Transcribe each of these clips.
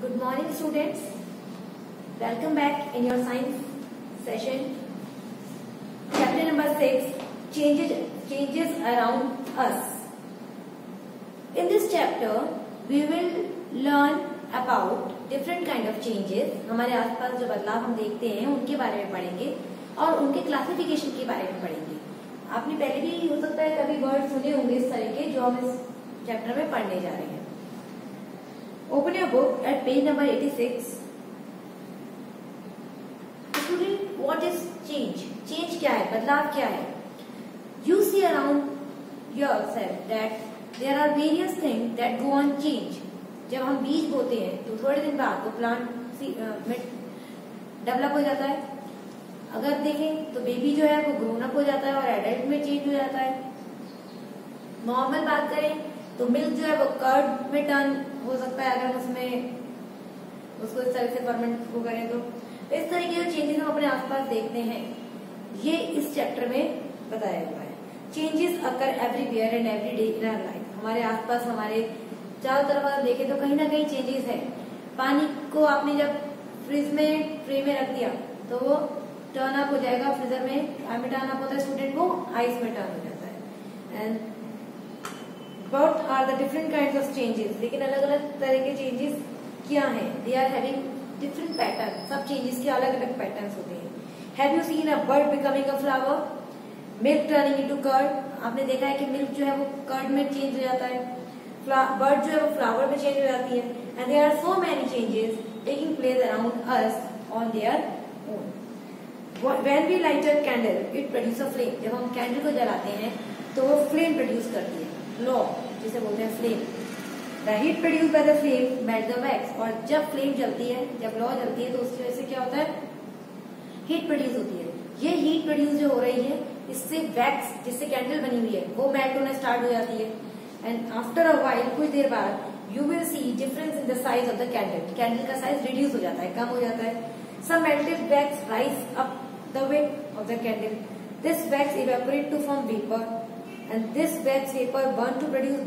Good morning, students. Welcome back in your science session. Chapter number 6, changes around us. In this chapter, we will learn about different kind of changes. हमारे आसपास जो बदलाव हम देखते हैं उनके बारे में पढ़ेंगे और उनके क्लासिफिकेशन के बारे में पढ़ेंगे. आपने पहले भी हो सकता है कभी वर्ड सुने होंगे इस तरह के जो हम इस चैप्टर में पढ़ने जा रहे हैं. Open your book at page number 86. Student, what is change? Change क्या है? बदलाव क्या है? You see around yourself that there are various things that go on change. जब हम बीज बोते हैं तो थोड़े दिन बाद वो प्लांट में डेवलप हो जाता है. अगर देखें तो बेबी जो है वो ग्रोन अप हो जाता है और एडल्ट में चेंज हो जाता है. नॉर्मल बात करें तो मिल्क जो है वो कर्ड में टर्न हो सकता है अगर उसमें उसको इस तरह से फर्मेंट को करें तो इस तरह के जो चेंजेस हम अपने आसपास देखते हैं ये इस चैप्टर में बताया हुआ है. Changes occur everywhere and every day in our life. हमारे आसपास हमारे चारों तरफ अगर देखें तो कहीं ना कहीं चेंजेस है. पानी को आपने जब फ्रिज में ट्रे में रख दिया तो वो टर्न अप हो जाएगा. फ्रीजर में टर्न अप होता है स्टूडेंट, वो आइस में टर्न हो जाता है. And What are the different kinds of changes? लेकिन अलग अलग तरह के चेंजेस क्या हैं? They are having different patterns. सब चेंजेस के अलग अलग पैटर्न्स होते हैं. Have you seen a bird becoming a flower? Milk turning into curd. आपने देखा है कि मिल्क जो है वो कर्ड में चेंज हो जाता है. बर्ड जो है वो फ्लावर में चेंज हो जाती है. And there are so many changes taking place around us on their own. When we light a candle, it produces a flame. जब हम कैंडल को जलाते हैं तो वो फ्लेम प्रोड्यूस करती है. लॉ जिसे बोलते हैं flame. The heat produce by the flame melt the wax. और जब फ्लेम जलती है, जब लॉ जलती है तो उसकी वजह से क्या होता है? हीट प्रोड्यूस होती है. ये हीट प्रोड्यूस जो हो रही है इससे वैक्स जिससे कैंडल बनी हुई है वो मेल्ट होना स्टार्ट हो जाती है. एंड आफ्टर अ व्हाइल कुछ देर बाद you will see difference in the size of the candle. Candle का साइज रिड्यूस हो जाता है, कम हो जाता है. Some melted wax rise up the wet of the candle. This wax evaporate to form vapour. And this wax vapor burn to produce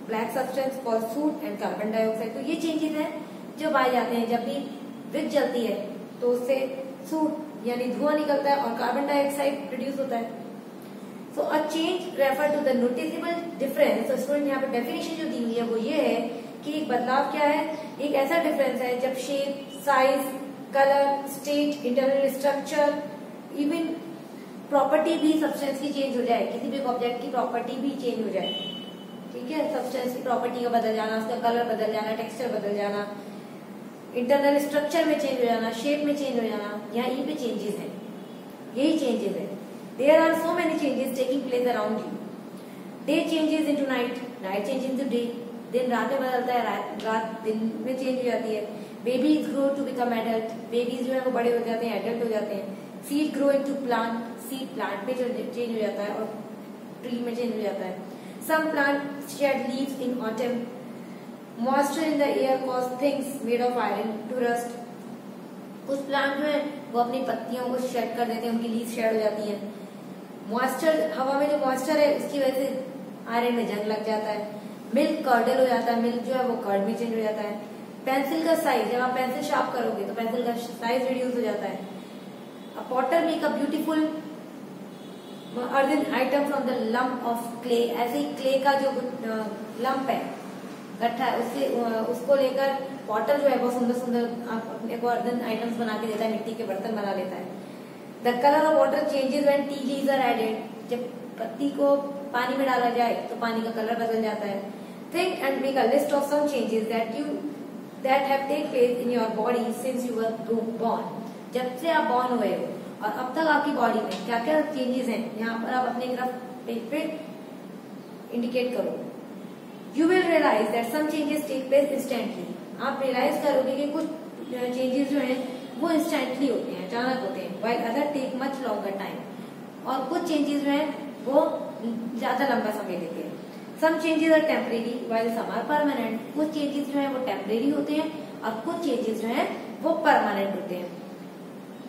black substance called soot and carbon dioxide. तो ये changes हैं जो पाए जाते हैं जब भी Wick जलती है तो उससे सूट यानी धुआं निकलता है और कार्बन डाइऑक्साइड प्रोड्यूस होता है. So a change refer to the noticeable difference. तो स्टूडेंट यहाँ पे डेफिनेशन जो दी हुई है वो ये है कि एक बदलाव क्या है? एक ऐसा डिफरेंस है जब shape, size, colour, state, internal structure, even property भी सब्सटेंस की चेंज हो जाए. किसी भी ऑब्जेक्ट की प्रॉपर्टी भी चेंज हो जाए. ठीक है, सब्सटेंस की प्रॉपर्टी का बदल जाना, उसका कलर बदल जाना, टेक्सचर बदल जाना, इंटरनल स्ट्रक्चर में चेंज हो जाना, शेप में चेंज हो जाना, यहाँ ये भी चेंजेस है. यही चेंजेस है. There are so many changes taking place around you. Day changes into night, night change into day. दिन रात में बदलता है, रात दिन में चेंज हो जाती है. Babies grow to become adult. Babies जो है वो बड़े हो जाते हैं, एडल्ट हो जाते हैं. Seed grow into plant. Seed plant में जो चेंज हो जाता है और ट्री में चेंज हो जाता है. Some plant shed leaves in autumn. Moisture in the air cause things made of iron to rust. कुछ प्लांट जो है वो अपनी पत्तियों को शेड कर देते हैं, उनकी लीव्स शेड हो जाती है. मॉइस्चर, हवा में जो मॉइस्चर है उसकी वजह से आयरन में जंग लग जाता है. मिल्क कर्डल हो जाता है. मिल्क जो है वो कर्ड में चेंज हो जाता है. पेंसिल का साइज, जब आप पेंसिल शार्प करोगे तो पेंसिल का साइज रिड्यूस हो जाता है. A potter make a beautiful earthen item from the lump of clay. ऐसे ही क्ले का जो लंप है, गट्ठा है, उससे उसको लेकर पॉटर जो है वो सुंदर सुंदर अपने को अर्दन आइटम्स बना के देता है, मिट्टी के बर्तन बना लेता है. The colour of water changes when tea leaves are added. जब पत्ती को पानी में डाला जाए तो पानी का कलर बदल जाता है. Think and make a list of some changes that have taken place in your body since you were born. जब से आप बॉर्न हुए हो और अब तक आपकी बॉडी में क्या क्या चेंजेस हैं, यहाँ पर आप अपने ग्राफ पेज पे इंडिकेट करो. You will realise that some changes take place instantly. आप रियलाइज करोगे कि कुछ चेंजेस जो हैं वो इंस्टेंटली होते हैं, अचानक होते हैं. While other take much longer time. और कुछ चेंजेस जो हैं वो ज्यादा लंबा समय लेते हैं. Some changes are temporary while some are permanent. कुछ चेंजेस जो हैं वो टेम्परेरी होते हैं और कुछ चेंजेस जो हैं वो परमानेंट होते हैं.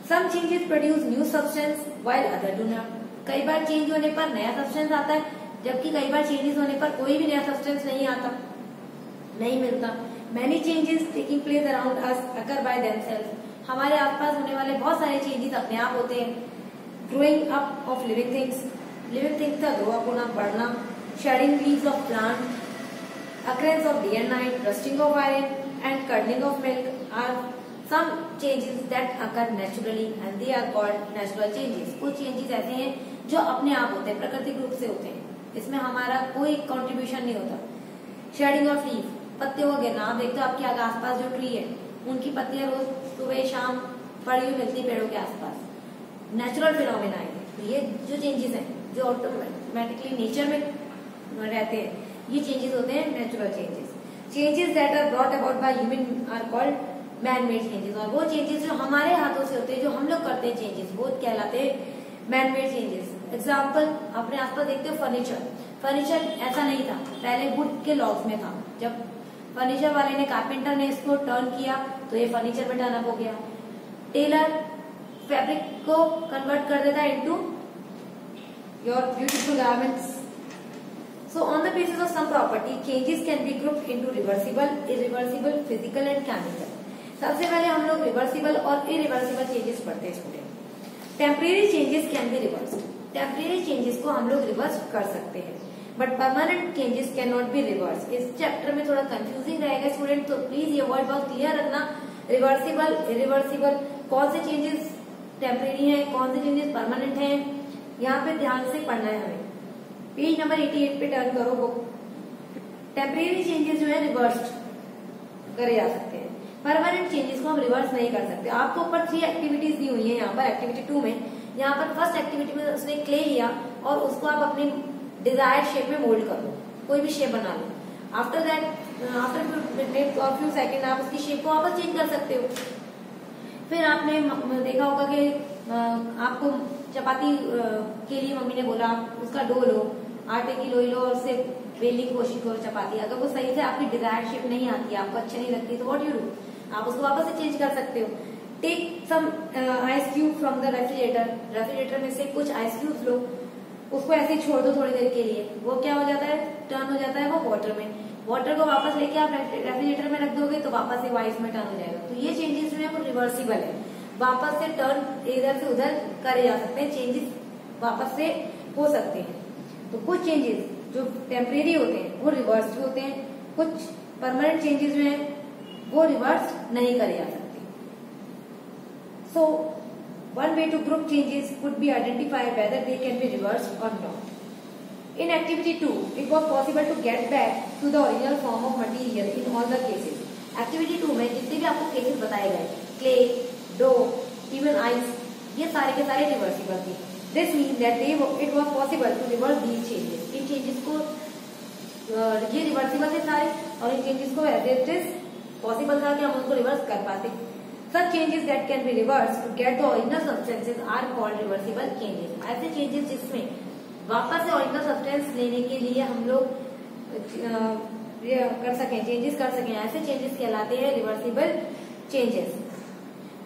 Some changes produce new substance while other do not. कई बार चेंज होने पर नया सब्सटेंस आता है जबकि कई बार चेंजेस होने पर कोई भी नया सब्सटेंस नहीं आता. नहीं मिलता। Many changes taking place around us occur by themselves, हमारे आसपास होने वाले बहुत सारे चेंजेस अपने आप होते हैं। Growing up of living things का ग्रो अप होना, बढ़ना। Shedding leaves of plant, occurrence of day and night, rusting of iron and curdling of milk are some changes that occur naturally and they are called natural changes। कुछ changes ऐसे हैं जो अपने आप होते हैं, प्राकृतिक रूप से होते हैं, इसमें हमारा कोई कंट्रीब्यूशन नहीं होता। शेडिंग ऑफ लीफ, पत्तियों का गिरना। आप देखते हो आपके आसपास जो ट्री है उनकी पत्तियां रोज सुबह शाम पड़ी हुई मिलती पेड़ों के आसपास, नेचुरल फिनोमेना है। तो ये जो चेंजेस हैं जो ऑटोमेटिकली नेचर में रहते हैं, ये चेंजेस होते हैं natural changes. Changes that are brought about by human are called man made changes, और वो चेंजेस जो हमारे हाथों से होते हैं, जो हम लोग करते हैं चेंजेस, वो कहलाते हैं मैन मेड चेंजेस। एग्जाम्पल, अपने आसपास देखते हो फर्नीचर ऐसा नहीं था, पहले वुड के लॉग्स में था। जब फर्नीचर वाले ने, कारपेंटर ने इसको टर्न किया तो ये फर्नीचर में टर्न अप हो गया। टेलर फैब्रिक को कन्वर्ट कर देता है into your beautiful garments. So on the basis of some property, changes can be grouped into reversible, irreversible, physical and chemical। सबसे पहले हम लोग रिवर्सिबल और इरिवर्सिबल चेंजेस पढ़ते हैं student. Temporary changes can be reverse, temporary changes को हम लोग रिवर्स कर सकते हैं, but permanent changes can not be reverse. इस चैप्टर में थोड़ा कंफ्यूजिंग रहेगा स्टूडेंट, तो प्लीज ये वर्ड बहुत क्लियर रखना। रिवर्सिबल, इरिवर्सिबल, कौन से चेंजेस टेम्परेरी है, कौन से चेंजेस परमानेंट है, यहाँ पे ध्यान से पढ़ना है हमें। पेज नंबर 88 पे टर्न करो बुक। टेम्परेरी चेंजेस जो है रिवर्स करे जा सकते हैं, परमानेंट चेंजेस को हम रिवर्स नहीं कर सकते। आपको ऊपर 3 एक्टिविटीज दी हुई है यहाँ पर एक्टिविटी 2 में। यहाँ पर फर्स्ट एक्टिविटी में उसने क्ले लिया और उसको आप अपनी डिजायर्ड शेप में मोल्ड कर लो, कोई भी शेप बना लो। After that, after few second आप उसकी शेप को वापस चेंज कर सकते हो। फिर आपने देखा होगा कि आपको चपाती के लिए मम्मी ने बोला उसका डो लो, आटे की लोई लो और उससे बेलने की कोशिश करो चपाती। अगर वो सही से आपकी डिजायर्ड शेप नहीं आती, आपको अच्छी नहीं लगती, तो व्हाट यू डू, आप उसको वापस से चेंज कर सकते हो। Take some ice cube from the refrigerator में से कुछ आइस क्यूब्स लो, उसको ऐसे ही छोड़ दो थोड़ी देर के लिए, वो क्या हो जाता है, टर्न हो जाता है वो वाटर में। वाटर को वापस लेके आप रेफ्रिजरेटर में रख दोगे तो वापस से आइस में टर्न हो जाएगा। तो ये चेंजेस जो है वो रिवर्सिबल है, वापस से टर्न इधर से उधर करे जा सकते हैं, चेंजेस वापस से हो सकते हैं। तो कुछ चेंजेस जो टेम्परेरी होते हैं वो रिवर्स भी होते हैं, कुछ परमानेंट चेंजेस जो हैं वो रिवर्स नहीं करे जा सकते। So one way to group changes could be identify whether they can be reverse और not. In activity 2, it was possible to get back to the original form of material in all the cases। Activity 2 में जितने भी आपको cases बताए गए, clay, dough, even ice, ये सारे के सारे रिवर्सिबल थे। This means that it was possible to reverse these changes। In changes को ये रिवर्सिबल थे सारे, और इन चेंजेस को एज इट इज पॉसिबल था कि हम उनको रिवर्स कर पाते। Such changes that can be reversed to get the original substances are called reversible changes। ऐसे चेंजेस जिसमें वापस से ओरिजिनल सब्सटेंस लेने के लिए हम लोग कर सकें, चेंजेस कर सकें, ऐसे चेंजेस कहलाते हैं रिवर्सिबल चेंजेस।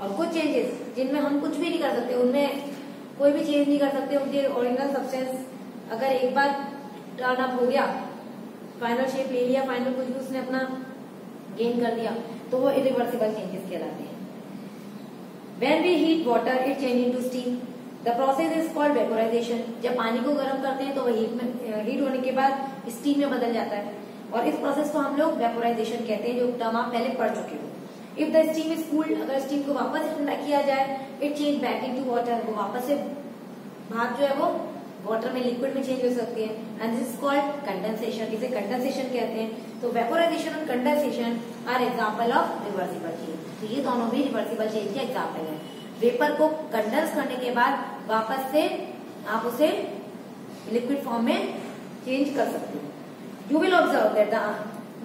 और कुछ चेंजेस जिनमें हम कुछ भी नहीं कर सकते, उनमें कोई भी चेंज नहीं कर सकते, उनके ओरिजिनल सब्सटेंस अगर एक बार टर्न अप हो गया, फाइनल शेप ले लिया, फाइनल कुछ भी उसने अपना गेन कर लिया, तो वो इरिवर्सिबल चेंजेस कहलाते हैं। When we heat water, it changes into steam। The process is called vaporization। जब पानी को गर्म करते हैं तो वह हीट होने के बाद स्टीम में बदल जाता है, और इस प्रोसेस को हम लोग वेपोराइजेशन कहते हैं, जो टर्म आप पहले पढ़ चुके हो। If the steam is cooled, अगर स्टीम को वापस ठंडा किया जाए, it change back into water, वो वापस से भाप जो है वो वाटर में, लिक्विड में चेंज हो सकती है, and this is called condensation. इसे कंडेंसेशन कहते हैं। तो वेपोराइजेशन और condensation are example of reversible change. तो ये दोनों भी रिवर्सिबल चेंज के एग्जाम्पल है। वेपर को कंडेंस करने के बाद वापस से आप उसे लिक्विड फॉर्म में चेंज कर सकते हो। You will observe that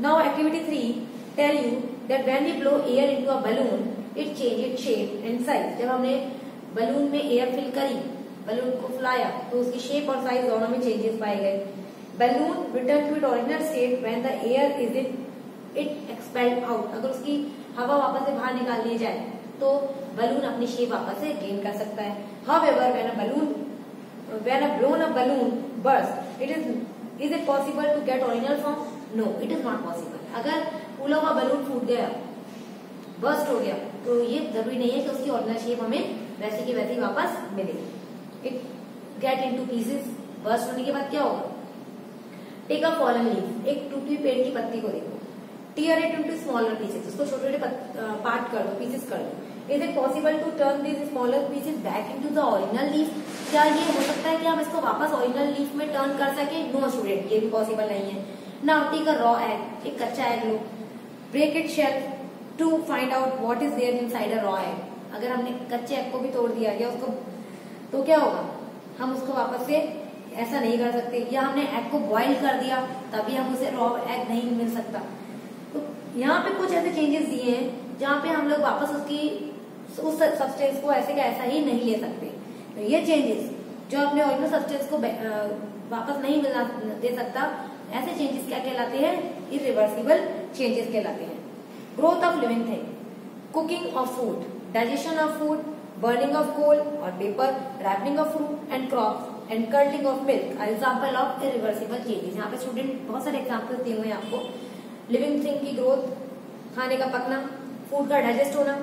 now activity 3 tell you that when we blow air into a balloon, it change it shape and size. जब हमने बलून में एयर फिल करी, बलून को फुलाया, तो उसकी शेप और साइज दोनों में चेंजेस पाए गए। Balloon return to it original state when the air is in it expelled out. अगर उसकी हवा वापस से बाहर निकाल ली जाए तो बलून अपनी शेप वापस से गेन कर सकता है। However, when a blown up balloon bursts, is it possible to get original form? No, it is not possible। अगर फूलों का बलून फूट गया, बर्स्ट हो गया, तो ये जरूरी नहीं है कि उसकी ओरिजिनल शेप हमें वैसे की वैसी वापस मिले। It get into pieces, burst होने के बाद क्या होगा? टेक अ फॉलन लीफ, एक टूटी पेड़ की पत्ती को देखो, tear it into smaller pieces, उसको छोटे छोटे पार्ट कर दो, पीसेस कर दो। Is it possible to turn this smaller pieces back into the original leaf? क्या ये हो सकता है कि हम इसको वापस ओरिजिनल लीफ में टर्न कर सके? नो स्टूडेंट, ये भी पॉसिबल नहीं है। Now take a raw egg, एक कच्चा एग लो, break it shell to find out what is there inside a raw egg. अगर हमने कच्चे एग को भी तोड़ दिया गया उसको, तो क्या होगा? हम उसको वापस से ऐसा नहीं कर सकते, या हमने एग को बॉइल कर दिया तभी हम उसे रॉ एग नहीं मिल सकता। तो यहाँ पे कुछ ऐसे चेंजेस दिए हैं जहाँ पे हम लोग वापस उस सब्सटेंस को ऐसे का ऐसा ही नहीं ले सकते। तो ये चेंजेस जो अपने ओरिजिनल सब्सटेंस को वापस नहीं मिलना दे सकता, ऐसे चेंजेस क्या कहलाते हैं? इरिवर्सिबल चेंजेस कहलाते हैं। Growth of living thing, cooking of food, digestion of food, burning of coal और paper, wrapping of fruit and crops and curling of milk are example of irreversible changes. यहाँ पे student बहुत सारे examples दिए हुए हैं आपको। लिविंग थिंग की ग्रोथ, खाने का पकना, फूड का डाइजेस्ट होना,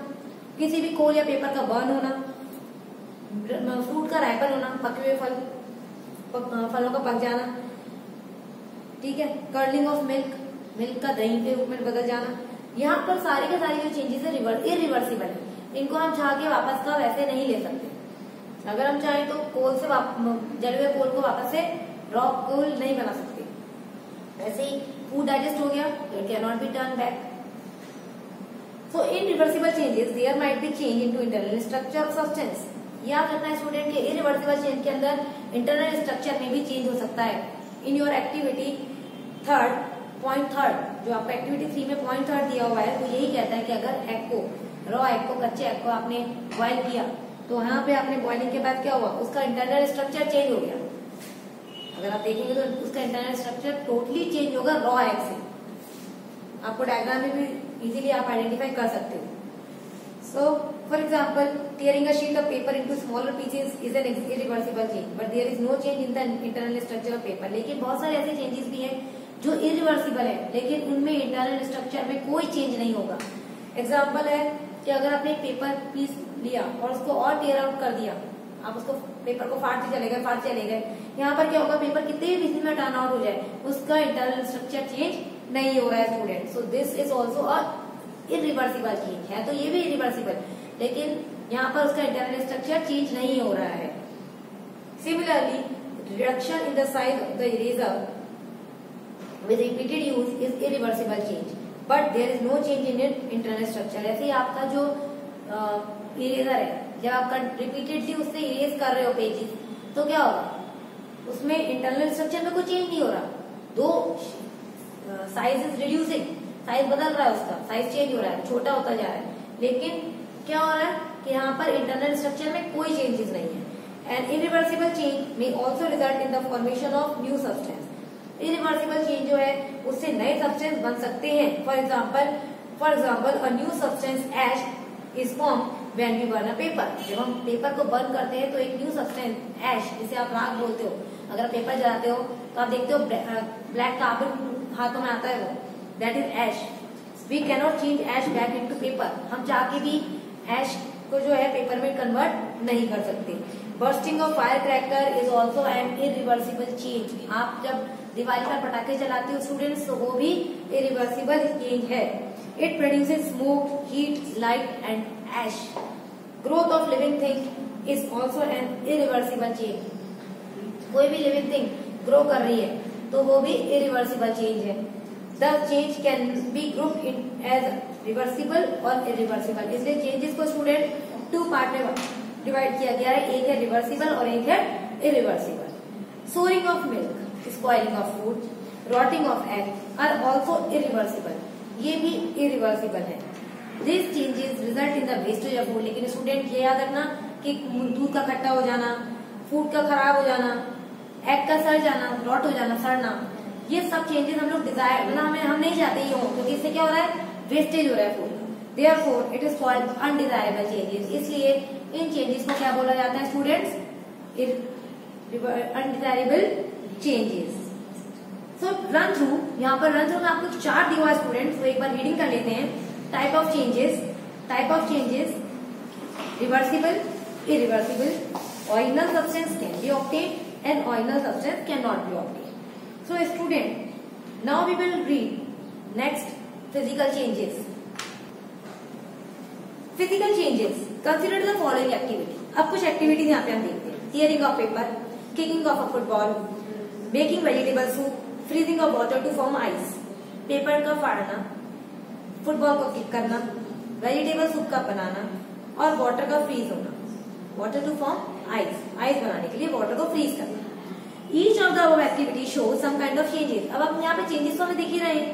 किसी भी कोल या पेपर का बर्न होना, फ्रूट का रैपन होना, पके हुए फलों का पक जाना, ठीक है, कर्लिंग ऑफ मिल्क, मिल्क का दही के रूप में बदल जाना। यहाँ पर सारे के सारे जो चेंजेस है इरिवर्सिबल है, इनको हम चाह के वापस का वैसे नहीं ले सकते। अगर हम चाहें तो कोल से जले हुए कोल को वापस से रॉ कोल नहीं बना सकते। वैसे ही फूड डाइजेस्ट हो गया तो it can not be turn back. So in reversible changes there might be change into internal structure of substance. याद रखना है स्टूडेंट के इरिवर्सिबल चेंज के अंदर इंटरनल स्ट्रक्चर में भी चेंज हो सकता है। In your activity point third जो आपका एक्टिविटी 3 में पॉइंट थर्ड दिया हुआ है, वो यही कहता है कि अगर एग को, रॉ एग को, कच्चे एग को आपने बॉइल किया तो यहाँ पे आपने बॉइलिंग के बाद क्या हुआ? उसका इंटरनल स्ट्रक्चर चेंज हो गया। अगर आप देखेंगे तो उसका इंटरनल स्ट्रक्चर टोटली चेंज होगा रॉ एग से। आपको डायग्राम में भी इजीली आप आइडेंटिफाई कर सकते हो। So for example, tearing a sheet of paper into smaller pieces is an irreversible change, but there is no change in the internal structure of paper. लेकिन बहुत सारे ऐसे चेंजेस भी हैं जो इरिवर्सिबल है, लेकिन उनमें इंटरनल स्ट्रक्चर में कोई चेंज नहीं होगा। एग्जाम्पल है कि अगर आपने पेपर पीस लिया और उसको और टेयर आउट कर दिया, आप उसको पेपर को फाड़ते चले गए, यहाँ पर क्या होगा? पेपर कितने भी पीसेस में टर्न आउट हो जाए, उसका इंटरनल स्ट्रक्चर चेंज नहीं हो रहा है student. So this is also a irreversible change है, तो ये भी इरिवर्सिबल, लेकिन यहाँ पर उसका इंटरनल स्ट्रक्चर चेंज नहीं हो रहा है। Similarly, reduction in the size of the eraser with repeated use is irreversible change, but there is no change in its internal structure। ऐसे ही आपका जो इरेजर है, जब आप रिपीटेडली उससे इरेज कर रहे हो पेजेस, तो क्या होगा? उसमें इंटरनल स्ट्रक्चर में कोई चेंज नहीं हो रहा, दो साइज इज रिड्यूसिंग, साइज बदल रहा है, उसका साइज चेंज हो रहा है, छोटा होता जा रहा है, लेकिन क्या हो रहा है कि यहाँ पर इंटरनल स्ट्रक्चर में कोई चेंजेस नहीं है। एंड इरिवर्सिबल चेंज में also result in the formation of new substance. Irreversible change जो है उससे नए सब्सटेंस बन सकते हैं। For example a new substance ash is form when we burn a paper. जब हम पेपर को बर्न करते हैं तो एक न्यू सब्सटेंस एश, जिसे आप राख बोलते हो, अगर आप पेपर जलाते हो तो आप देखते हो ब्लैक कार्बन हाथों में आता है, वो that is ash. We cannot change ash back into paper. हम चाह के भी एश को जो है पेपर में कन्वर्ट नहीं कर सकते। Bursting of fire cracker is also an irreversible change. आप जब दिवाली पर पटाखे चलाते हो स्टूडेंट्स, तो वो भी इरिवर्सिबल चेंज है। It produces smoke, heat, light and ash. Growth of living thing is also an irreversible change. कोई भी लिविंग थिंग ग्रो कर रही है तो वो भी इरिवर्सिबल चेंज है। The change can be grouped in as reversible और इरिवर्सिबल। इसलिए चेंजेस को स्टूडेंट 2 पार्ट में डिवाइड किया गया है, एक है रिवर्सिबल और एक है irreversible. Souring of milk, spoiling of food, rotting of egg are also irreversible. ये भी इरिवर्सिबल है। This changes result in the wastage of food. लेकिन स्टूडेंट ये याद रखना कि दूध का खट्टा हो जाना, फूड का खराब हो जाना, एग का सड़ जाना, रॉट हो जाना, सड़ना, ये सब चेंजेस हम लोग डिजायर मतलब हम नहीं चाहते ये हो, क्योंकि इससे क्या हो रहा है? वेस्टेज हो रहा है food. Therefore, it is called undesirable changes। इसलिए इन चेंजेस को क्या बोला जाता है students? Undesirable changes. So run through, यहाँ पर रन थ्रू में आपको चार्ट दिया हुआ है स्टूडेंट्स, तो एक बार रीडिंग कर लेते हैं। Type of changes reversible, irreversible, original substance can be obtained and original substance cannot be obtained. So student, now we will read next physical changes. Physical changes, consider the following activity. अब कुछ activities यहाँ पे हम देखते हैं। Tearing of paper, kicking of a football, making vegetable soup, freezing of water to form ice. Paper का फाड़ना, football को kick करना, वेजिटेबल सूप का बनाना और वाटर का फ्रीज होना। वाटर टू फॉर्म आइस बनाने के लिए वाटर को फ्रीज करना। Each of the activity show some kind of changes. अब आप यहाँ पे चेंजेस तो हमें देख ही रहे हैं।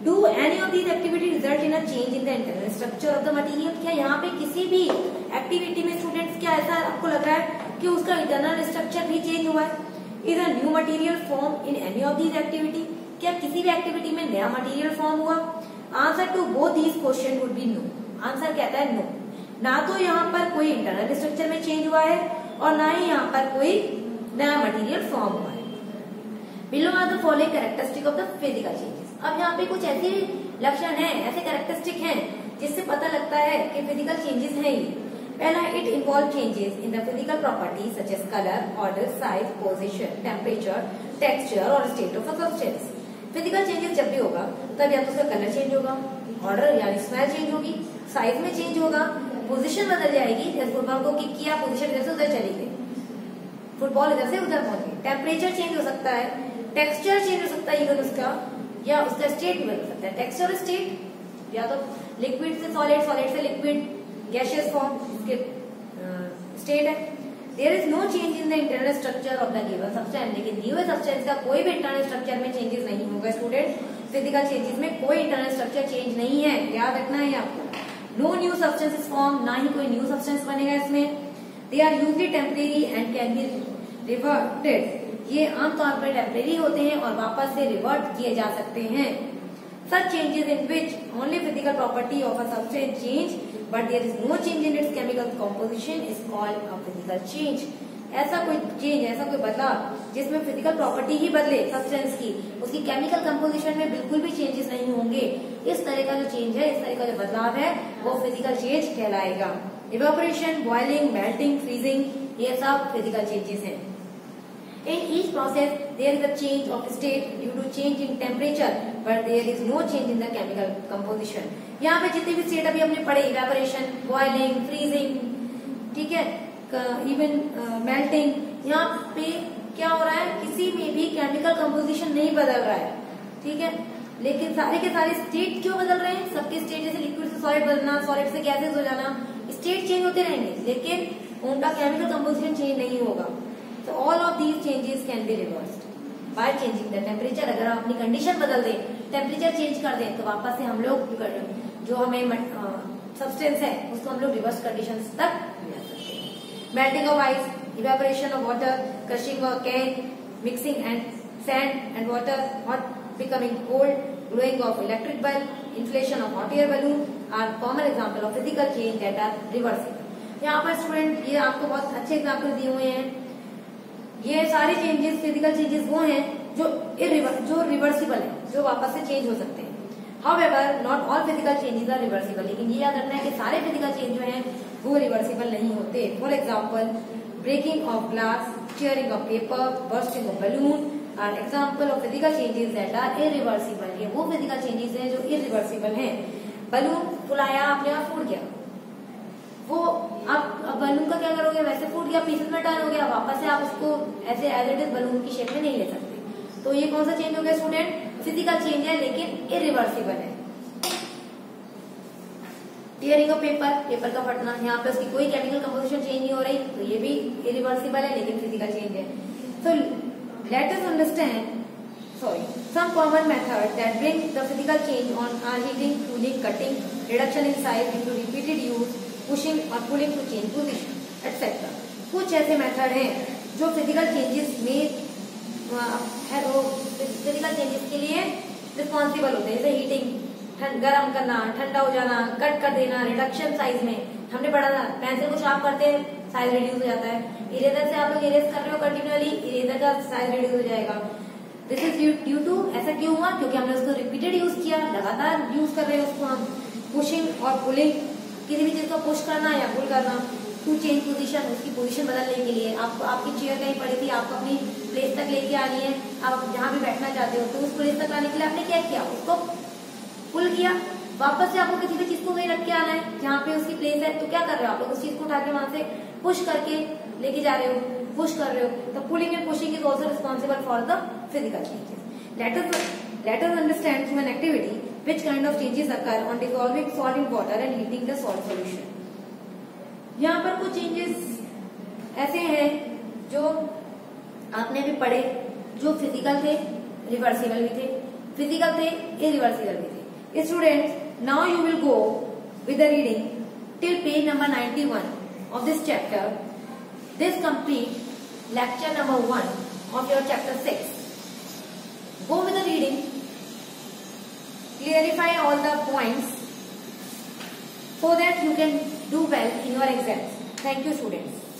Do any of these activity result in a change in the internal structure of the material? क्या यहाँ पे किसी भी एक्टिविटी में स्टूडेंट्स क्या ऐसा आपको लग रहा है कि उसका इंटरनल स्ट्रक्चर भी चेंज हुआ है? Is a new material form in any of these activity? क्या किसी भी एक्टिविटी में नया मटेरियल फॉर्म हुआ? Answer to both these question would be no. Answer कहता है नो। ना तो यहाँ पर कोई इंटरनल स्ट्रक्चर में चेंज हुआ है और ना ही यहाँ पर कोई नया मटेरियल फॉर्म हुआ है। Below are the following characteristic of the physical changes. अब यहाँ पे कुछ ऐसे लक्षण हैं, ऐसे कैरेक्टरिस्टिक हैं जिससे पता लगता है कि फिजिकल चेंजेस हैं ये। पहला, it involve changes in the physical properties such as colour, order, size, position, temperature, texture और state of a substance. Physical changes जब भी होगा तब या तो उसका कलर चेंज होगा, ऑर्डर यानी स्मेल चेंज होगी, साइज में चेंज होगा, पोजीशन बदल जाएगी। जैसे फुटबॉल को किक किया, पोजीशन इधर से उधर चली गई, फुटबॉल इधर से उधर पहुंच गई। टेम्परेचर चेंज हो सकता है, टेक्सचर चेंज हो सकता है इवन उसका, या उसका स्टेट भी बदल सकता है। टेक्सचर और स्टेट, या तो लिक्विड से सॉलिड, सॉलिड से लिक्विड, गैसियस फॉर्म इसके स्टेट है। There is no change in the internal structure of the given substance. लेकिन दिए हुए सब्सटेंस का कोई भी इंटरनल स्ट्रक्चर में चेंजेस नहीं होगा स्टूडेंट। फिजिकल चेंजेस में कोई इंटरनल स्ट्रक्चर चेंज नहीं है, याद रखना है आपको। No new substance is form, ना ही कोई न्यू सब्सटेंस बनेगा इसमें। They are usually temporary and can be reverted. ये आमतौर पर टेम्परेरी होते हैं और वापस से रिवर्ट किए जा सकते हैं। Such changes in which only physical property of a substance change but there is no change in its chemical composition is called a physical change. ऐसा कोई चेंज, ऐसा कोई बदलाव जिसमें फिजिकल प्रॉपर्टी ही बदले सब्सटेंस की, उसकी केमिकल कंपोजिशन में बिल्कुल भी चेंजेस नहीं होंगे, इस तरह का जो चेंज है, इस तरह का जो बदलाव है वो फिजिकल चेंज कहलाएगा। इवेपोरेशन, बॉइलिंग, मेल्टिंग, फ्रीजिंग, ये सब फिजिकल चेंजेस हैं। In each process, there is a change of state due to change in temperature, but there is no change in the chemical composition. यहाँ पे जितने भी state अभी हमने पढ़े, इवेपोरेशन, बॉइलिंग, फ्रीजिंग, ठीक है, इवन मेल्टिंग, यहाँ पे क्या हो रहा है, किसी में भी केमिकल कंपोजिशन नहीं बदल रहा है, ठीक है। लेकिन सारे के सारे स्टेट क्यों बदल रहे हैं? सबके स्टेट जैसे लिक्विड से सॉलिड बदलना, सॉलिड से गैसेस हो जाना, स्टेट चेंज होते रहेंगे, लेकिन उनका केमिकल कंपोजिशन चेंज नहीं होगा। So all of these changes can be reversed by changing the temperature। अगर हम अपनी कंडीशन बदल दें, टेम्परेचर चेंज कर दें, तो वापस से हम लोग जो हमें सब्सटेंस है उसको हम लोग रिवर्स कंडीशन तक ले सकते हैं। Melting of ice, evaporation of water, crushing of can, mixing and sand and water, hot becoming cold, glowing of electric bulb, inflation of hot air balloon are common example of physical change that are reversible. यहाँ पर student ये आपको बहुत अच्छे example दिए हुए हैं। ये सारे चेंजेस, फिजिकल चेंजेस वो हैं जो रिवर्सिबल है, जो वापस से चेंज हो सकते हैं। However not all physical changes are reversible. लेकिन ये याद रखना है कि सारे फिजिकल चेंज जो हैं वो रिवर्सिबल नहीं होते। For example, breaking of glass, tearing of paper, bursting of balloon are example of physical changes that are irreversible. ये वो फिजिकल चेंजेस हैं जो इरिवर्सिबल हैं। बलून फुलाया, आपने आप फूट गया, वो आप बलून का क्या करोगे, वैसे फूट गया, पीसेस में टर्न हो गया, वापस से आप उसको ऐसे एज इट इज बलून की शेप में नहीं ले सकते। तो ये कौन सा चेंज हो गया स्टूडेंट? फिजिकल चेंज है लेकिन इरिवर्सिबल है। टीयरिंग ऑफ पेपर, पेपर का फटना, यहाँ पे उसकी कोई केमिकल कंपोजिशन चेंज नहीं हो रही, तो ये भी इरिवर्सिबल है लेकिन फिजिकल चेंज है। So let us understand some common methods that bring the physical change on are heating, cooling, cutting, reduction in size due to repeated use, pushing और pulling to change position etcetera. कुछ ऐसे method हैं जो physical changes में physical changes के लिए responsible होते हैं, जैसे हीटिंग, गर्म करना, ठंडा हो जाना, कट कर देना, रिडक्शन साइज में। हमने पढ़ा था पेंसिल को शार्प करते हैं साइज रिड्यूस हो जाता है। इरेजर से आप लोग इरेज कर रहे हो कंटिन्यूअली, इरेजर का साइज रिड्यूस हो जाएगा। दिस इज ड्यू टू, ऐसा क्यों हुआ? क्योंकि हमने उसको रिपीटेड यूज किया, लगातार यूज कर रहे हैं उसको हम। पुशिंग और पुलिंग, किसी भी चीज को पुश करना या पुल करना। टू चेंज पोजीशन, उसकी पोजीशन बदलने के लिए। आपको आपकी चेयर कहीं पड़ी थी, आपको अपनी प्लेस तक लेके आनी है, आप जहाँ भी बैठना चाहते हो, तो उस प्लेस तक लाने के लिए आपने क्या किया? उसको पुल किया। वापस से आपको किसी भी चीज को वहीं रख के आना है जहाँ पे उसकी प्लेस है, तो क्या कर रहे हो? आप लोग उस चीज को उठा के वहां से पुश करके लेके जा रहे हो, पुश कर रहे हो। तो pulling and pushing is also responsible for the physical changes. Let us understand through an activity which kind of changes occur on dissolving salt in water and heating the salt solution. यहाँ पर कुछ changes ऐसे हैं जो आपने भी पढ़े, जो फिजिकल थे, रिवर्सिबल भी थे, फिजिकल थे, इरिवर्सिबल भी थे। Students, now you will go with the reading till page number 91 of this chapter. This complete lecture number 1 of your chapter 6. Go with the reading, clarify all the points so that you can do well in your exams. Thank you, students.